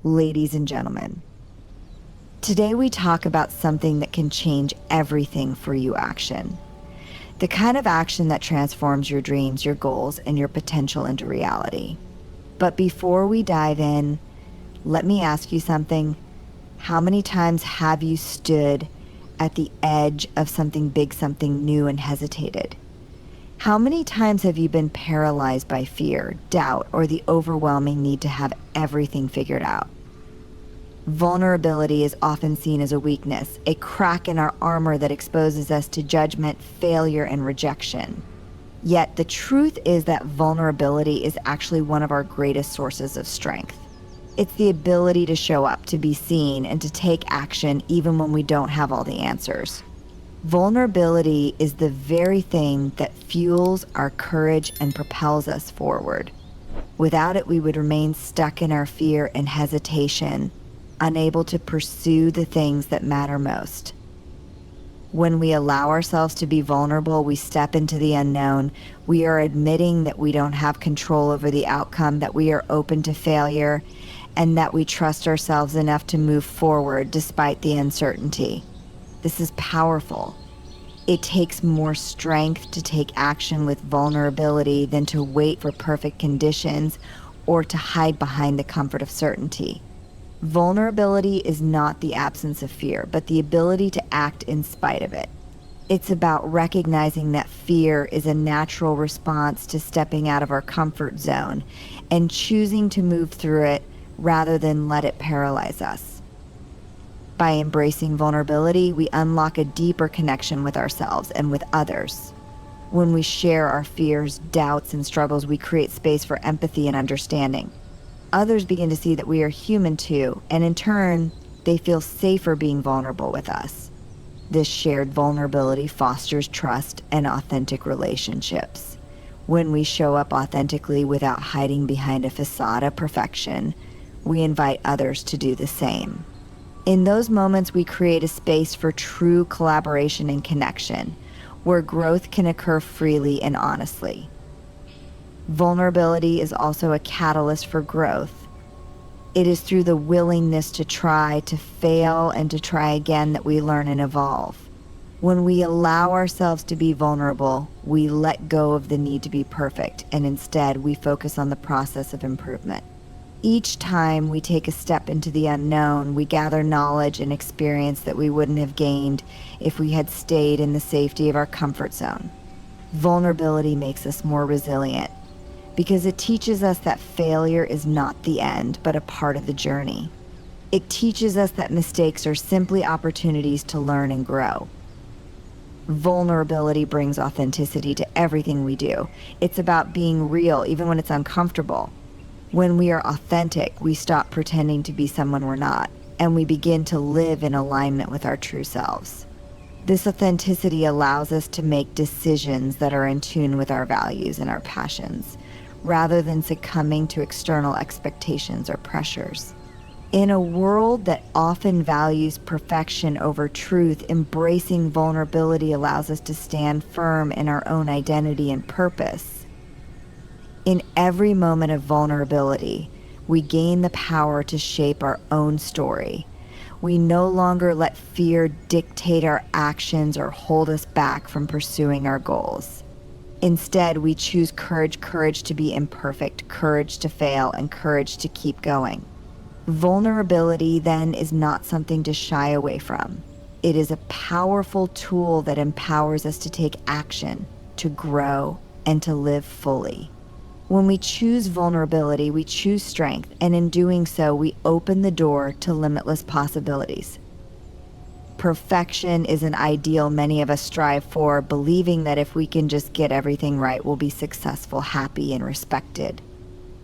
Ladies and gentlemen, today we talk about something that can change everything for you action. The kind of action that transforms your dreams, your goals, and your potential into reality. But before we dive in, let me ask you something. How many times have you stood at the edge of something big, something new, and hesitated? How many times have you been paralyzed by fear, doubt, or the overwhelming need to have everything figured out? Vulnerability is often seen as a weakness, a crack in our armor that exposes us to judgment, failure, and rejection. Yet the truth is that vulnerability is actually one of our greatest sources of strength. It's the ability to show up, to be seen, and to take action even when we don't have all the answers. Vulnerability is the very thing that fuels our courage and propels us forward. Without it, we would remain stuck in our fear and hesitation, unable to pursue the things that matter most. When we allow ourselves to be vulnerable, we step into the unknown. We are admitting that we don't have control over the outcome, that we are open to failure, and that we trust ourselves enough to move forward despite the uncertainty. This is powerful. It takes more strength to take action with vulnerability than to wait for perfect conditions or to hide behind the comfort of certainty. Vulnerability is not the absence of fear, but the ability to act in spite of it. It's about recognizing that fear is a natural response to stepping out of our comfort zone and choosing to move through it rather than let it paralyze us. By embracing vulnerability, we unlock a deeper connection with ourselves and with others. When we share our fears, doubts, and struggles, we create space for empathy and understanding. Others begin to see that we are human too, and in turn, they feel safer being vulnerable with us. This shared vulnerability fosters trust and authentic relationships. When we show up authentically without hiding behind a facade of perfection, we invite others to do the same. In those moments, we create a space for true collaboration and connection, where growth can occur freely and honestly. Vulnerability is also a catalyst for growth. It is through the willingness to try, to fail, and to try again that we learn and evolve. When we allow ourselves to be vulnerable, we let go of the need to be perfect, and instead we focus on the process of improvement. Each time we take a step into the unknown, we gather knowledge and experience that we wouldn't have gained if we had stayed in the safety of our comfort zone. Vulnerability makes us more resilient because it teaches us that failure is not the end, but a part of the journey. It teaches us that mistakes are simply opportunities to learn and grow. Vulnerability brings authenticity to everything we do. It's about being real, even when it's uncomfortable. When we are authentic, we stop pretending to be someone we're not, and we begin to live in alignment with our true selves. This authenticity allows us to make decisions that are in tune with our values and our passions, rather than succumbing to external expectations or pressures. In a world that often values perfection over truth, embracing vulnerability allows us to stand firm in our own identity and purpose. In every moment of vulnerability, we gain the power to shape our own story. We no longer let fear dictate our actions or hold us back from pursuing our goals. Instead, we choose courage to be imperfect, courage to fail, and courage to keep going. Vulnerability, then, is not something to shy away from. It is a powerful tool that empowers us to take action, to grow, and to live fully. When we choose vulnerability, we choose strength, and in doing so, we open the door to limitless possibilities. Perfection is an ideal many of us strive for, believing that if we can just get everything right, we'll be successful, happy, and respected.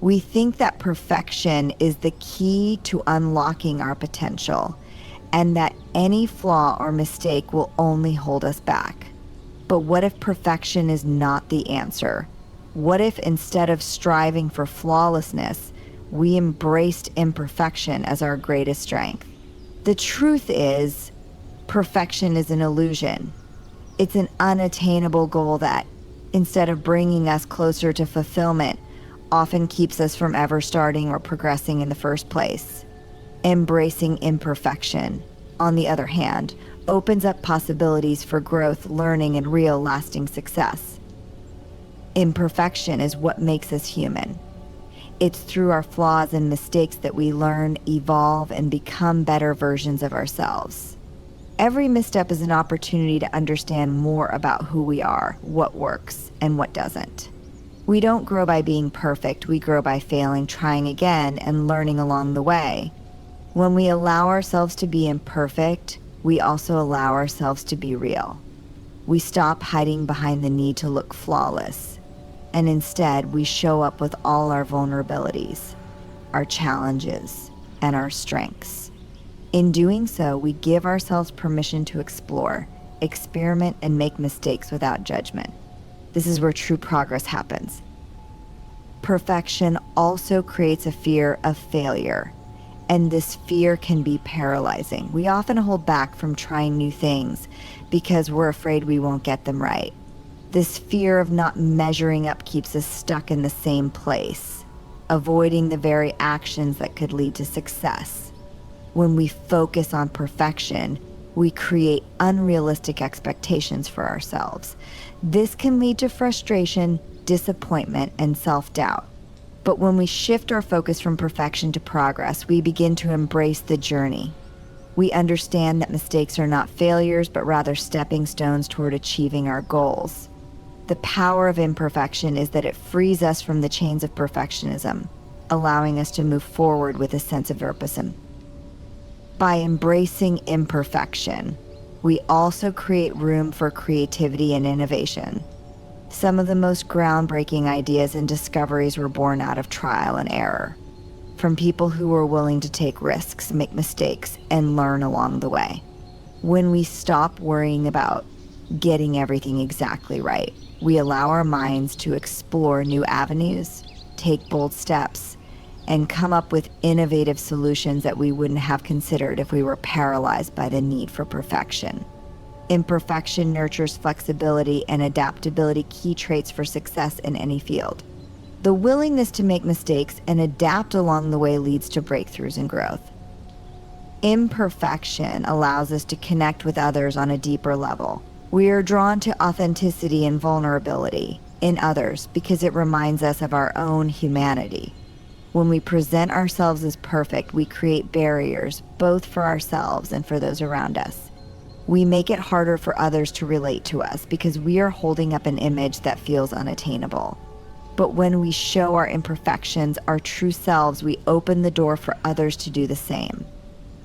We think that perfection is the key to unlocking our potential, and that any flaw or mistake will only hold us back. But what if perfection is not the answer? What if instead of striving for flawlessness, we embraced imperfection as our greatest strength? The truth is, perfection is an illusion. It's an unattainable goal that, instead of bringing us closer to fulfillment, often keeps us from ever starting or progressing in the first place. Embracing imperfection, on the other hand, opens up possibilities for growth, learning, and real lasting success. Imperfection is what makes us human. It's through our flaws and mistakes that we learn, evolve, and become better versions of ourselves. Every misstep is an opportunity to understand more about who we are, what works, and what doesn't. We don't grow by being perfect. We grow by failing, trying again, and learning along the way. When we allow ourselves to be imperfect, we also allow ourselves to be real. We stop hiding behind the need to look flawless, and instead we show up with all our vulnerabilities, our challenges, and our strengths. In doing so, we give ourselves permission to explore, experiment, and make mistakes without judgment. This is where true progress happens. Perfection also creates a fear of failure, and this fear can be paralyzing. We often hold back from trying new things because we're afraid we won't get them right. This fear of not measuring up keeps us stuck in the same place, avoiding the very actions that could lead to success. When we focus on perfection, we create unrealistic expectations for ourselves. This can lead to frustration, disappointment, and self-doubt. But when we shift our focus from perfection to progress, we begin to embrace the journey. We understand that mistakes are not failures, but rather stepping stones toward achieving our goals. The power of imperfection is that it frees us from the chains of perfectionism, allowing us to move forward with a sense of purpose. By embracing imperfection, we also create room for creativity and innovation. Some of the most groundbreaking ideas and discoveries were born out of trial and error, from people who were willing to take risks, make mistakes, and learn along the way. When we stop worrying about getting everything exactly right, we allow our minds to explore new avenues, take bold steps, and come up with innovative solutions that we wouldn't have considered if we were paralyzed by the need for perfection. Imperfection nurtures flexibility and adaptability, key traits for success in any field. The willingness to make mistakes and adapt along the way leads to breakthroughs and growth. Imperfection allows us to connect with others on a deeper level. We are drawn to authenticity and vulnerability in others because it reminds us of our own humanity. When we present ourselves as perfect, we create barriers both for ourselves and for those around us. We make it harder for others to relate to us because we are holding up an image that feels unattainable. But when we show our imperfections, our true selves, we open the door for others to do the same.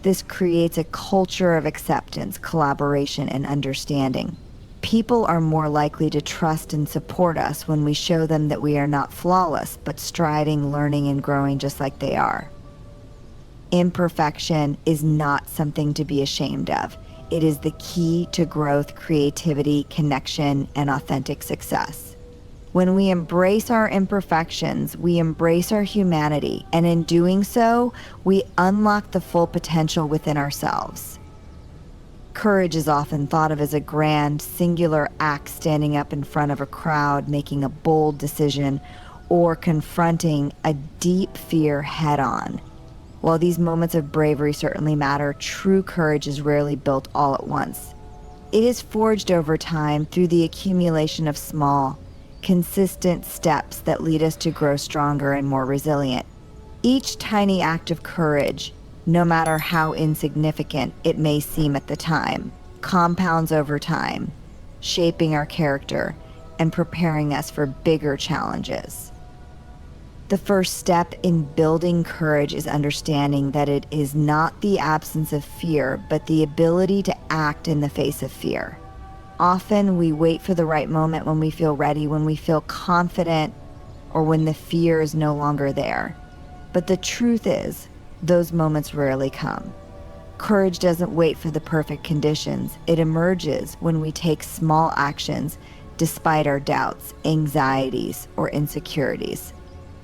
This creates a culture of acceptance, collaboration, and understanding. People are more likely to trust and support us when we show them that we are not flawless, but striving, learning, and growing just like they are. Imperfection is not something to be ashamed of. It is the key to growth, creativity, connection, and authentic success. When we embrace our imperfections, we embrace our humanity, and in doing so, we unlock the full potential within ourselves. Courage is often thought of as a grand, singular act, standing up in front of a crowd, making a bold decision, or confronting a deep fear head-on. While these moments of bravery certainly matter, true courage is rarely built all at once. It is forged over time through the accumulation of small, consistent steps that lead us to grow stronger and more resilient. Each tiny act of courage, no matter how insignificant it may seem at the time, compounds over time, shaping our character and preparing us for bigger challenges. The first step in building courage is understanding that it is not the absence of fear, but the ability to act in the face of fear. Often we wait for the right moment when we feel ready, when we feel confident, or when the fear is no longer there. But the truth is, those moments rarely come. Courage doesn't wait for the perfect conditions. It emerges when we take small actions despite our doubts, anxieties, or insecurities.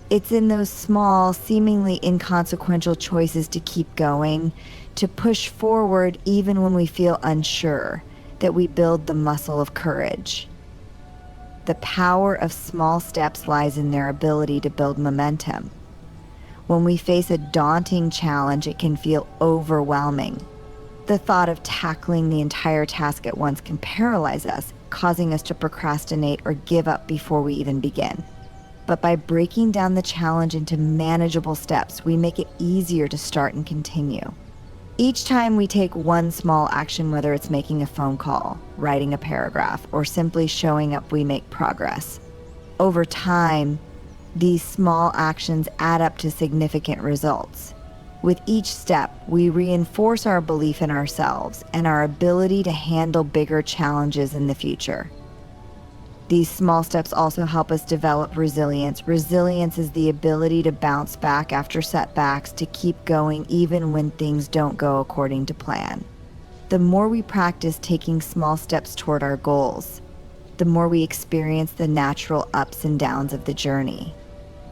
It's in those small, seemingly inconsequential choices to keep going, to push forward even when we feel unsure, that we build the muscle of courage. The power of small steps lies in their ability to build momentum. When we face a daunting challenge, it can feel overwhelming. The thought of tackling the entire task at once can paralyze us, causing us to procrastinate or give up before we even begin. But by breaking down the challenge into manageable steps, we make it easier to start and continue. Each time we take one small action, whether it's making a phone call, writing a paragraph, or simply showing up, we make progress. Over time, these small actions add up to significant results. With each step, we reinforce our belief in ourselves and our ability to handle bigger challenges in the future. These small steps also help us develop resilience. Resilience is the ability to bounce back after setbacks, to keep going even when things don't go according to plan. The more we practice taking small steps toward our goals, the more we experience the natural ups and downs of the journey.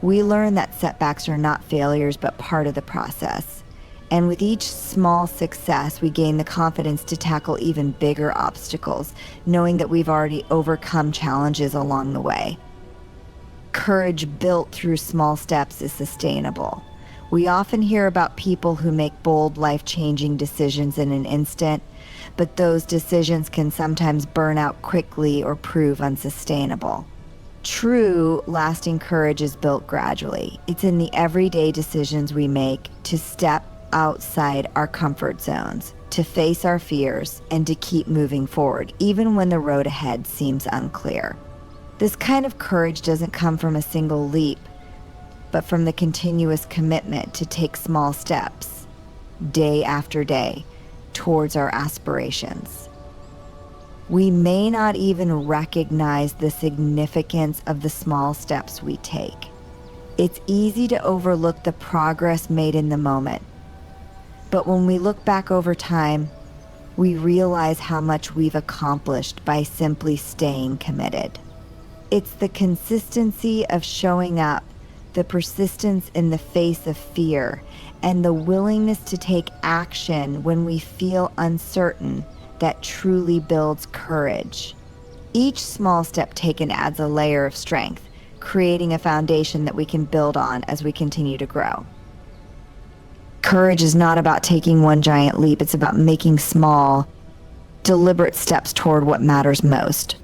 We learn that setbacks are not failures, but part of the process. And with each small success, we gain the confidence to tackle even bigger obstacles, knowing that we've already overcome challenges along the way. Courage built through small steps is sustainable. We often hear about people who make bold, life-changing decisions in an instant, but those decisions can sometimes burn out quickly or prove unsustainable. True, lasting courage is built gradually. It's in the everyday decisions we make to step outside our comfort zones, to face our fears, and to keep moving forward, even when the road ahead seems unclear. This kind of courage doesn't come from a single leap, but from the continuous commitment to take small steps, day after day, towards our aspirations. We may not even recognize the significance of the small steps we take. It's easy to overlook the progress made in the moment. But when we look back over time, we realize how much we've accomplished by simply staying committed. It's the consistency of showing up, the persistence in the face of fear, and the willingness to take action when we feel uncertain that truly builds courage. Each small step taken adds a layer of strength, creating a foundation that we can build on as we continue to grow. Courage is not about taking one giant leap, it's about making small, deliberate steps toward what matters most.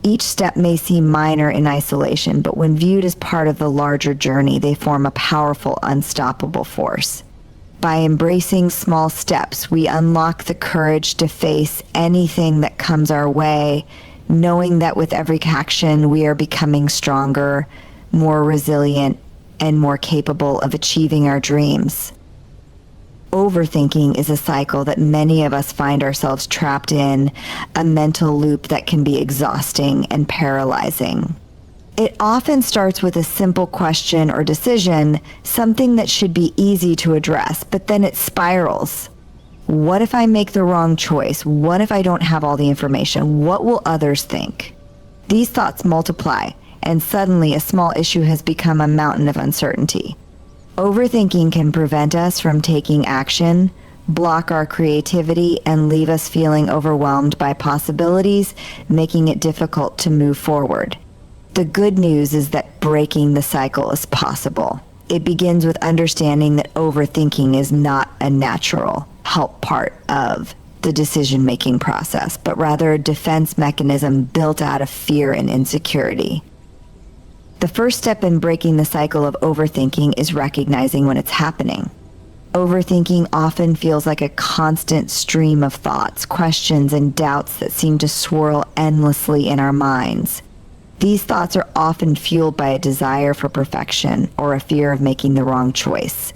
Each step may seem minor in isolation, but when viewed as part of the larger journey, they form a powerful, unstoppable force. By embracing small steps, we unlock the courage to face anything that comes our way, knowing that with every action, we are becoming stronger, more resilient, and more capable of achieving our dreams. Overthinking is a cycle that many of us find ourselves trapped in, a mental loop that can be exhausting and paralyzing. It often starts with a simple question or decision, something that should be easy to address, but then it spirals. What if I make the wrong choice? What if I don't have all the information? What will others think? These thoughts multiply, and suddenly a small issue has become a mountain of uncertainty. Overthinking can prevent us from taking action, block our creativity, and leave us feeling overwhelmed by possibilities, making it difficult to move forward. The good news is that breaking the cycle is possible. It begins with understanding that overthinking is not a natural help part of the decision-making process, but rather a defense mechanism built out of fear and insecurity. The first step in breaking the cycle of overthinking is recognizing when it's happening. Overthinking often feels like a constant stream of thoughts, questions, and doubts that seem to swirl endlessly in our minds. These thoughts are often fueled by a desire for perfection or a fear of making the wrong choice.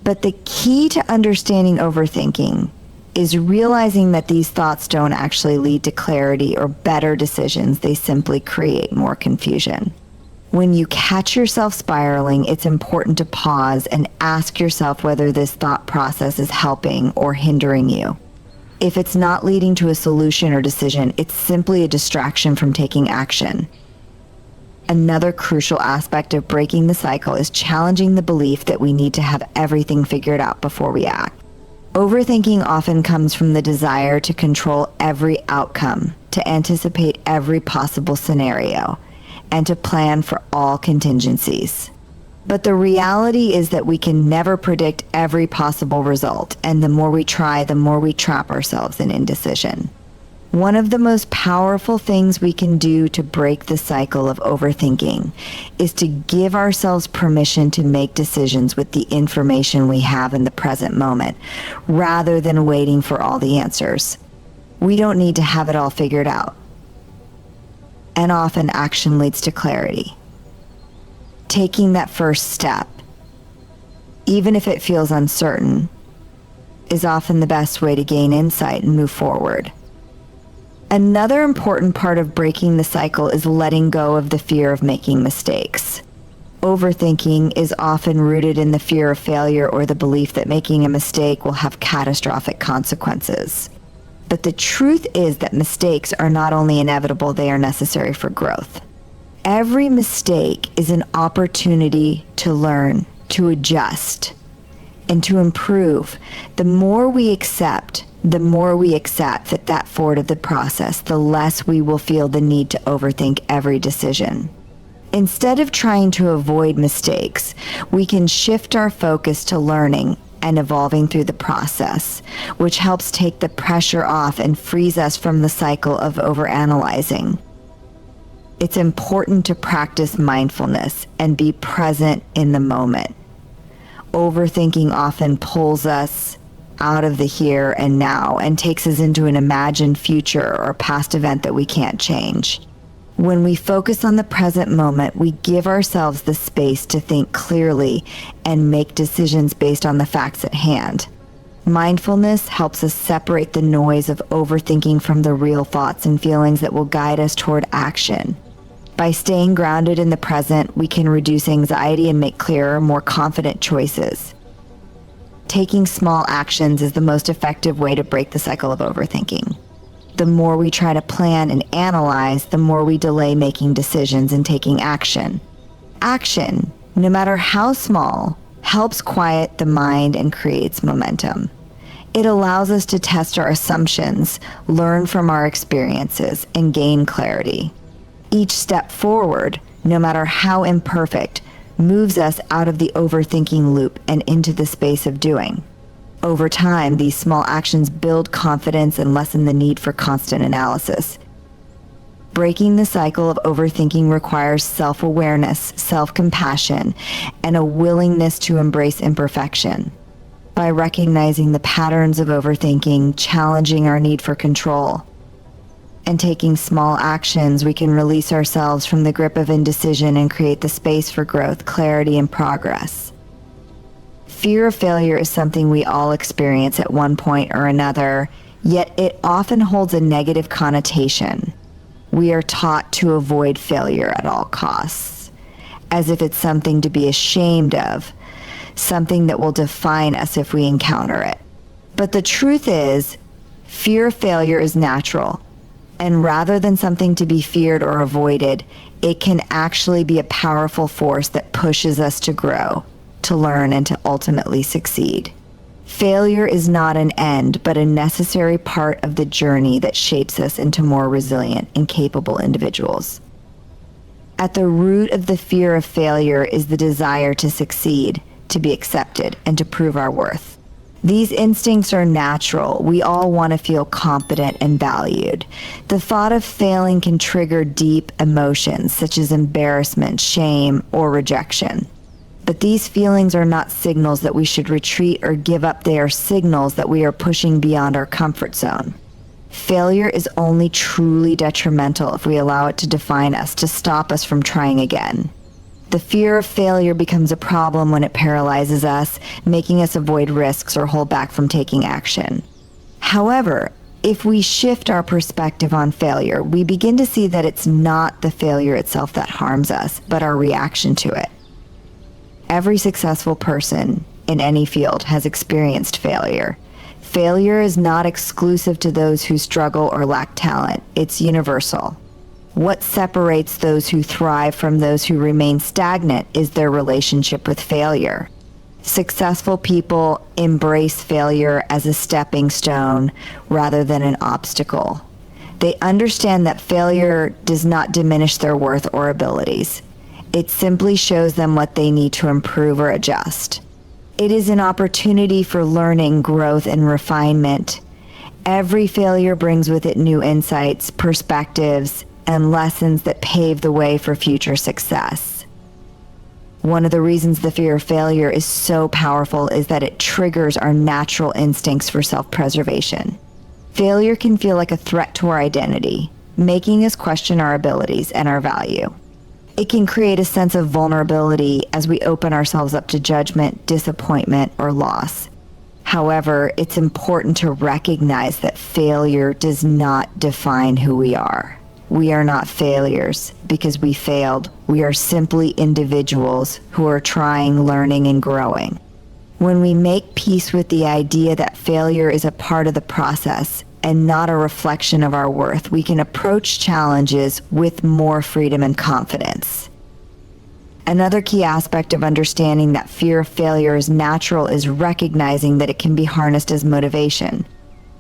But the key to understanding overthinking is realizing that these thoughts don't actually lead to clarity or better decisions. They simply create more confusion. When you catch yourself spiraling, it's important to pause and ask yourself whether this thought process is helping or hindering you. If it's not leading to a solution or decision, it's simply a distraction from taking action. Another crucial aspect of breaking the cycle is challenging the belief that we need to have everything figured out before we act. Overthinking often comes from the desire to control every outcome, to anticipate every possible scenario, and to plan for all contingencies. But the reality is that we can never predict every possible result, and the more we try, the more we trap ourselves in indecision. One of the most powerful things we can do to break the cycle of overthinking is to give ourselves permission to make decisions with the information we have in the present moment, rather than waiting for all the answers. We don't need to have it all figured out. And often action leads to clarity. Taking that first step, even if it feels uncertain, is often the best way to gain insight and move forward. Another important part of breaking the cycle is letting go of the fear of making mistakes. Overthinking is often rooted in the fear of failure or the belief that making a mistake will have catastrophic consequences. But the truth is that mistakes are not only inevitable, they are necessary for growth. Every mistake is an opportunity to learn, to adjust, and to improve. The more we accept that forward of the process, the less we will feel the need to overthink every decision. Instead of trying to avoid mistakes, we can shift our focus to learning and evolving through the process, which helps take the pressure off and frees us from the cycle of overanalyzing. It's important to practice mindfulness and be present in the moment. Overthinking often pulls us out of the here and now and takes us into an imagined future or past event that we can't change. When we focus on the present moment, we give ourselves the space to think clearly and make decisions based on the facts at hand. Mindfulness helps us separate the noise of overthinking from the real thoughts and feelings that will guide us toward action. By staying grounded in the present, we can reduce anxiety and make clearer, more confident choices. Taking small actions is the most effective way to break the cycle of overthinking. The more we try to plan and analyze, the more we delay making decisions and taking action. Action, no matter how small, helps quiet the mind and creates momentum. It allows us to test our assumptions, learn from our experiences, and gain clarity. Each step forward, no matter how imperfect, moves us out of the overthinking loop and into the space of doing. Over time, these small actions build confidence and lessen the need for constant analysis. Breaking the cycle of overthinking requires self-awareness, self-compassion, and a willingness to embrace imperfection. By recognizing the patterns of overthinking, challenging our need for control, and taking small actions, we can release ourselves from the grip of indecision and create the space for growth, clarity, and progress. Fear of failure is something we all experience at one point or another, yet it often holds a negative connotation. We are taught to avoid failure at all costs, as if it's something to be ashamed of, something that will define us if we encounter it. But the truth is, fear of failure is natural. And rather than something to be feared or avoided, it can actually be a powerful force that pushes us to grow, to learn, and to ultimately succeed. Failure is not an end, but a necessary part of the journey that shapes us into more resilient and capable individuals. At the root of the fear of failure is the desire to succeed, to be accepted, and to prove our worth. These instincts are natural. We all want to feel competent and valued. The thought of failing can trigger deep emotions such as embarrassment, shame, or rejection. But these feelings are not signals that we should retreat or give up. They are signals that we are pushing beyond our comfort zone. Failure is only truly detrimental if we allow it to define us, to stop us from trying again. The fear of failure becomes a problem when it paralyzes us, making us avoid risks or hold back from taking action. However, if we shift our perspective on failure, we begin to see that it's not the failure itself that harms us, but our reaction to it. Every successful person in any field has experienced failure. Failure is not exclusive to those who struggle or lack talent. It's universal. What separates those who thrive from those who remain stagnant is their relationship with failure. Successful people embrace failure as a stepping stone rather than an obstacle. They understand that failure does not diminish their worth or abilities. It simply shows them what they need to improve or adjust. It is an opportunity for learning, growth, and refinement. Every failure brings with it new insights, perspectives, and lessons that pave the way for future success. One of the reasons the fear of failure is so powerful is that it triggers our natural instincts for self-preservation. Failure can feel like a threat to our identity, making us question our abilities and our value. It can create a sense of vulnerability as we open ourselves up to judgment, disappointment, or loss. However, it's important to recognize that failure does not define who we are. We are not failures because we failed. We are simply individuals who are trying, learning, and growing. When we make peace with the idea that failure is a part of the process and not a reflection of our worth, we can approach challenges with more freedom and confidence. Another key aspect of understanding that fear of failure is natural is recognizing that it can be harnessed as motivation.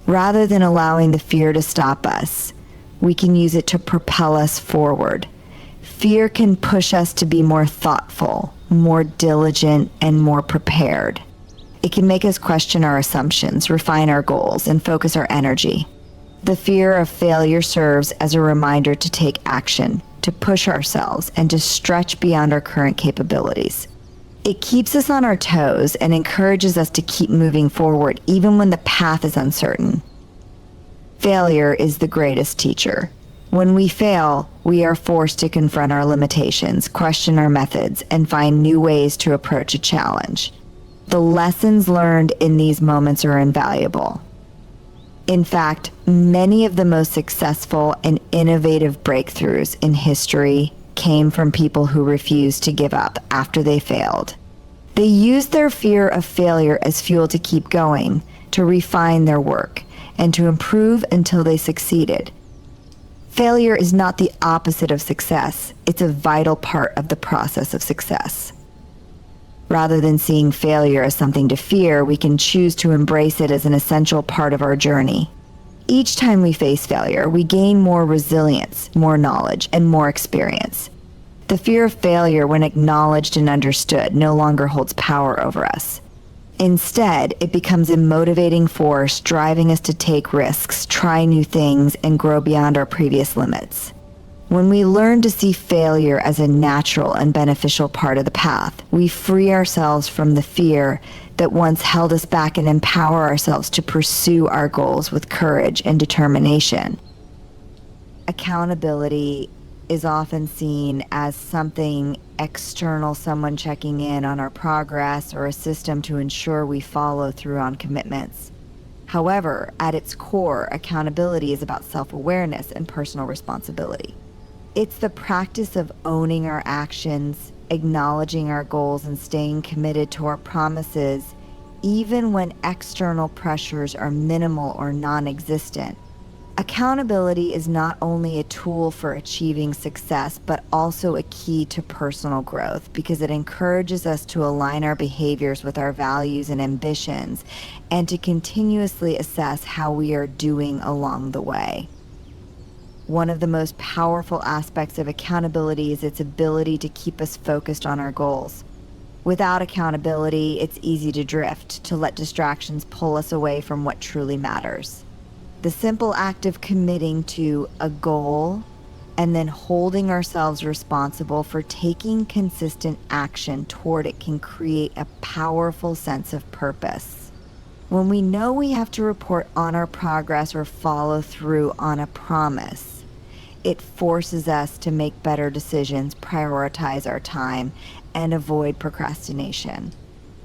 Rather than allowing the fear to stop us, we can use it to propel us forward. Fear can push us to be more thoughtful, more diligent, and more prepared. It can make us question our assumptions, refine our goals, and focus our energy. The fear of failure serves as a reminder to take action, to push ourselves, and to stretch beyond our current capabilities. It keeps us on our toes and encourages us to keep moving forward even when the path is uncertain. Failure is the greatest teacher. When we fail, we are forced to confront our limitations, question our methods, and find new ways to approach a challenge. The lessons learned in these moments are invaluable. In fact, many of the most successful and innovative breakthroughs in history came from people who refused to give up after they failed. They used their fear of failure as fuel to keep going, to refine their work, and to improve until they succeeded. Failure is not the opposite of success. It's a vital part of the process of success. Rather than seeing failure as something to fear, we can choose to embrace it as an essential part of our journey. Each time we face failure, we gain more resilience, more knowledge, and more experience. The fear of failure, when acknowledged and understood, no longer holds power over us. Instead, it becomes a motivating force, driving us to take risks, try new things, and grow beyond our previous limits. When we learn to see failure as a natural and beneficial part of the path, we free ourselves from the fear that once held us back and empower ourselves to pursue our goals with courage and determination. Accountability is often seen as something external, someone checking in on our progress, or a system to ensure we follow through on commitments. However, at its core, accountability is about self-awareness and personal responsibility. It's the practice of owning our actions, acknowledging our goals, and staying committed to our promises, even when external pressures are minimal or non-existent. Accountability is not only a tool for achieving success, but also a key to personal growth because it encourages us to align our behaviors with our values and ambitions and to continuously assess how we are doing along the way. One of the most powerful aspects of accountability is its ability to keep us focused on our goals. Without accountability, it's easy to drift, to let distractions pull us away from what truly matters. The simple act of committing to a goal and then holding ourselves responsible for taking consistent action toward it can create a powerful sense of purpose. When we know we have to report on our progress or follow through on a promise, it forces us to make better decisions, prioritize our time, and avoid procrastination.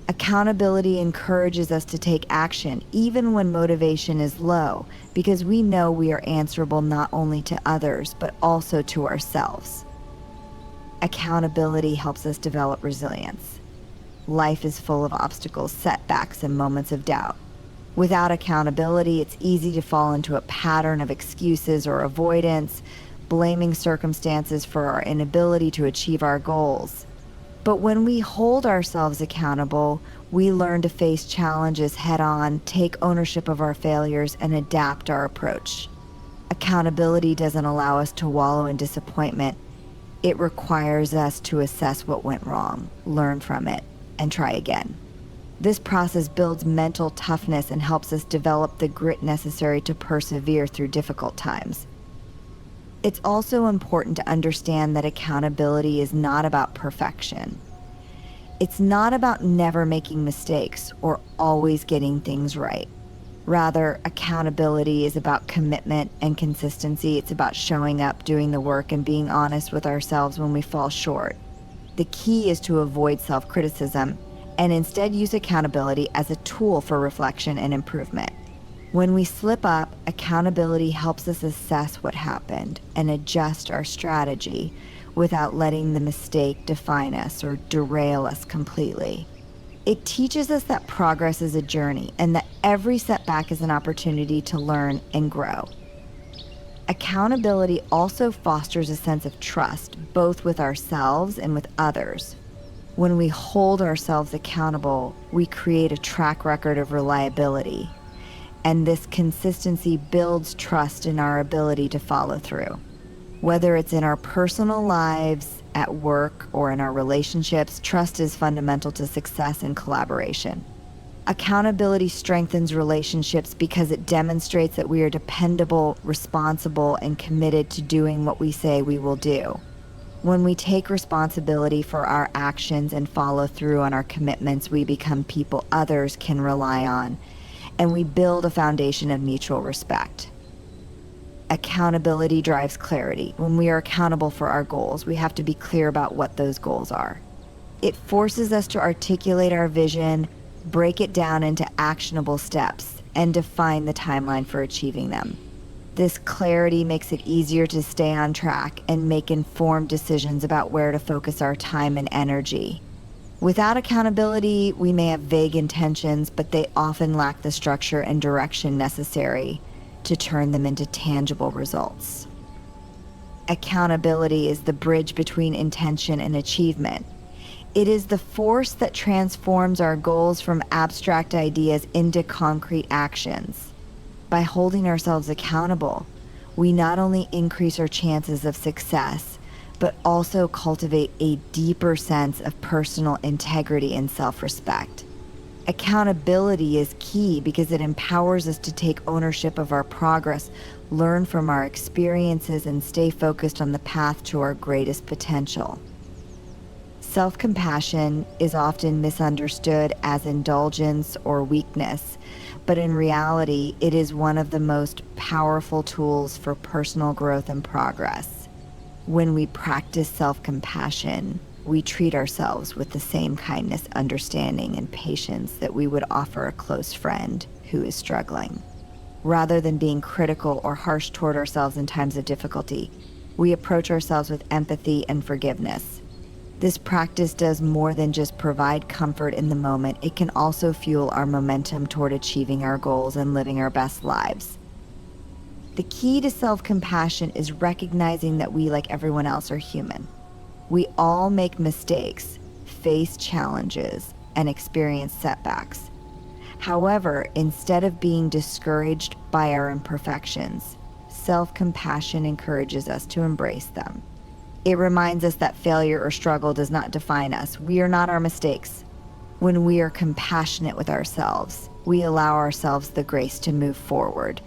Accountability encourages us to take action even when motivation is low, because we know we are answerable not only to others, but also to ourselves. Accountability helps us develop resilience. Life is full of obstacles, setbacks, and moments of doubt. Without accountability, it's easy to fall into a pattern of excuses or avoidance, blaming circumstances for our inability to achieve our goals. But when we hold ourselves accountable, we learn to face challenges head-on, take ownership of our failures, and adapt our approach. Accountability doesn't allow us to wallow in disappointment. It requires us to assess what went wrong, learn from it, and try again. This process builds mental toughness and helps us develop the grit necessary to persevere through difficult times. It's also important to understand that accountability is not about perfection. It's not about never making mistakes or always getting things right. Rather, accountability is about commitment and consistency. It's about showing up, doing the work, and being honest with ourselves when we fall short. The key is to avoid self-criticism and instead use accountability as a tool for reflection and improvement. When we slip up, accountability helps us assess what happened and adjust our strategy without letting the mistake define us or derail us completely. It teaches us that progress is a journey and that every setback is an opportunity to learn and grow. Accountability also fosters a sense of trust, both with ourselves and with others. When we hold ourselves accountable, we create a track record of reliability, and this consistency builds trust in our ability to follow through. Whether it's in our personal lives, at work, or in our relationships, trust is fundamental to success and collaboration. Accountability strengthens relationships because it demonstrates that we are dependable, responsible, and committed to doing what we say we will do. When we take responsibility for our actions and follow through on our commitments, we become people others can rely on, and we build a foundation of mutual respect. Accountability drives clarity. When we are accountable for our goals, we have to be clear about what those goals are. It forces us to articulate our vision, break it down into actionable steps, and define the timeline for achieving them. This clarity makes it easier to stay on track and make informed decisions about where to focus our time and energy. Without accountability, we may have vague intentions, but they often lack the structure and direction necessary to turn them into tangible results. Accountability is the bridge between intention and achievement. It is the force that transforms our goals from abstract ideas into concrete actions. By holding ourselves accountable, we not only increase our chances of success, but also cultivate a deeper sense of personal integrity and self-respect. Accountability is key because it empowers us to take ownership of our progress, learn from our experiences, and stay focused on the path to our greatest potential. Self-compassion is often misunderstood as indulgence or weakness, but in reality, it is one of the most powerful tools for personal growth and progress. When we practice self-compassion, we treat ourselves with the same kindness, understanding, and patience that we would offer a close friend who is struggling. Rather than being critical or harsh toward ourselves in times of difficulty, we approach ourselves with empathy and forgiveness. This practice does more than just provide comfort in the moment. It can also fuel our momentum toward achieving our goals and living our best lives. The key to self-compassion is recognizing that we, like everyone else, are human. We all make mistakes, face challenges, and experience setbacks. However, instead of being discouraged by our imperfections, self-compassion encourages us to embrace them. It reminds us that failure or struggle does not define us. We are not our mistakes. When we are compassionate with ourselves, we allow ourselves the grace to move forward,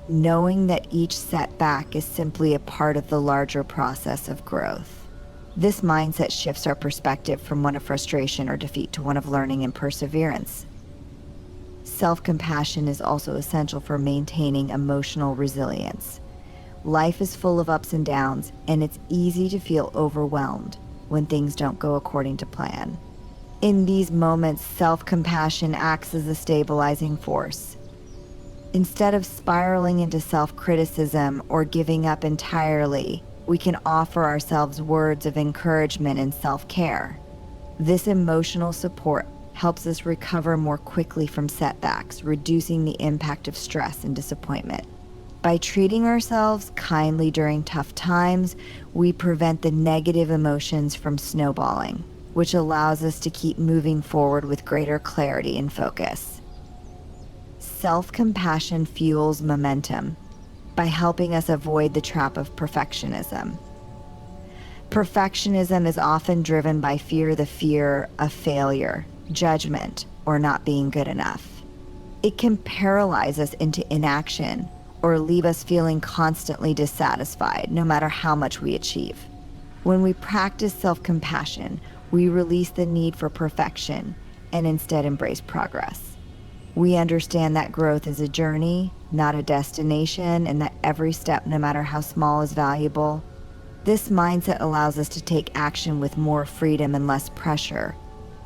knowing that each setback is simply a part of the larger process of growth. This mindset shifts our perspective from one of frustration or defeat to one of learning and perseverance. Self-compassion is also essential for maintaining emotional resilience. Life is full of ups and downs, and it's easy to feel overwhelmed when things don't go according to plan. In these moments, self-compassion acts as a stabilizing force. Instead of spiraling into self-criticism or giving up entirely, we can offer ourselves words of encouragement and self-care. This emotional support helps us recover more quickly from setbacks, reducing the impact of stress and disappointment. By treating ourselves kindly during tough times, we prevent the negative emotions from snowballing, which allows us to keep moving forward with greater clarity and focus. Self-compassion fuels momentum by helping us avoid the trap of perfectionism. Perfectionism is often driven by the fear of failure, judgment, or not being good enough. It can paralyze us into inaction or leave us feeling constantly dissatisfied no matter how much we achieve. When we practice self-compassion, we release the need for perfection and instead embrace progress. We understand that growth is a journey, not a destination, and that every step, no matter how small, is valuable. This mindset allows us to take action with more freedom and less pressure,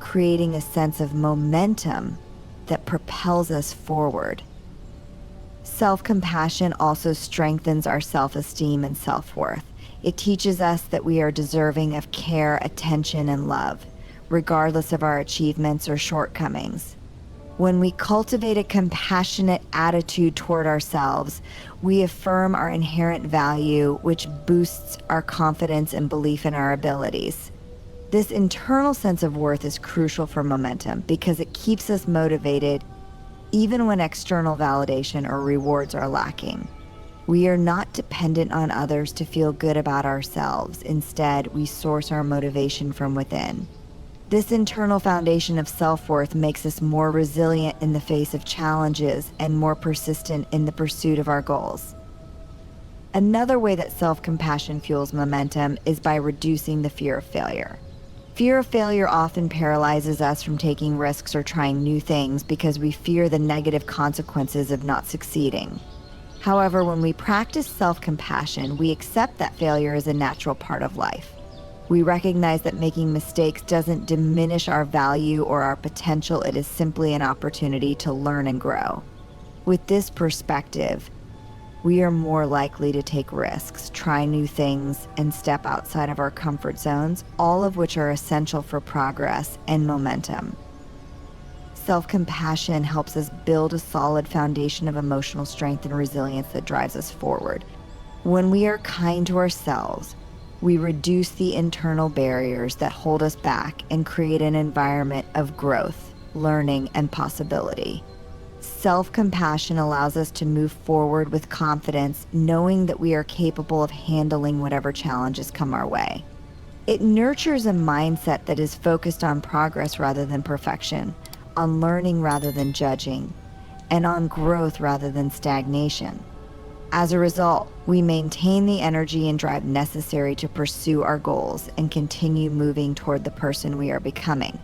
creating a sense of momentum that propels us forward. Self-compassion also strengthens our self-esteem and self-worth. It teaches us that we are deserving of care, attention, and love, regardless of our achievements or shortcomings. When we cultivate a compassionate attitude toward ourselves, we affirm our inherent value, which boosts our confidence and belief in our abilities. This internal sense of worth is crucial for momentum because it keeps us motivated even when external validation or rewards are lacking. We are not dependent on others to feel good about ourselves. Instead, we source our motivation from within. This internal foundation of self-worth makes us more resilient in the face of challenges and more persistent in the pursuit of our goals. Another way that self-compassion fuels momentum is by reducing the fear of failure. Fear of failure often paralyzes us from taking risks or trying new things because we fear the negative consequences of not succeeding. However, when we practice self-compassion, we accept that failure is a natural part of life. We recognize that making mistakes doesn't diminish our value or our potential. It is simply an opportunity to learn and grow. With this perspective, we are more likely to take risks, try new things, and step outside of our comfort zones, all of which are essential for progress and momentum. Self-compassion helps us build a solid foundation of emotional strength and resilience that drives us forward. When we are kind to ourselves, we reduce the internal barriers that hold us back and create an environment of growth, learning, and possibility. Self-compassion allows us to move forward with confidence, knowing that we are capable of handling whatever challenges come our way. It nurtures a mindset that is focused on progress rather than perfection, on learning rather than judging, and on growth rather than stagnation. As a result, we maintain the energy and drive necessary to pursue our goals and continue moving toward the person we are becoming.